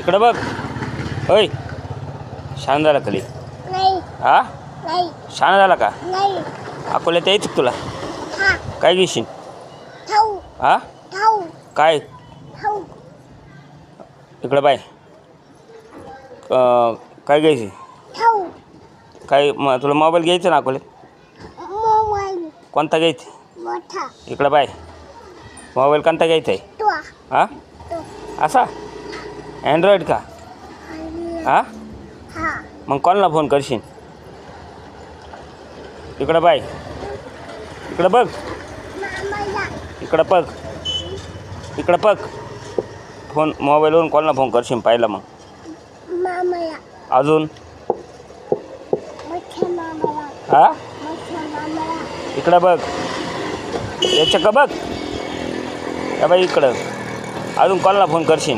इकडं बघ. होय शान झाला खाली. नाही हा नाही शान झाला का? नाही अकोल्यात यायचं का तुला? हा काय घेशील? ठाऊ हा ठाऊ काय? ठाऊ इकडं बाय. काय घ्यायची? ठाऊ काय तुला मोबाईल घ्यायचा ना अकोल्यात? मोबाईल कोणता घ्यायचा? मोठा इकडं बाय. मोबाईल कोणता घ्यायचा आहे? तो हा तो असा अँड्रॉइड का? हा हा मग कोणाला फोन करशील? इकडं बाय. इकडं बघ. मामाला इकडं बघ. इकडं बघ. फोन मोबाईलवरून कोणाला फोन करशील पाहिलं मग? मामाला अजून मोठ्या मामाला हा मोठ्या मामाला इकडं बघ. याच्या का बघ. या बाई इकडं. अजून कोणाला फोन करशील?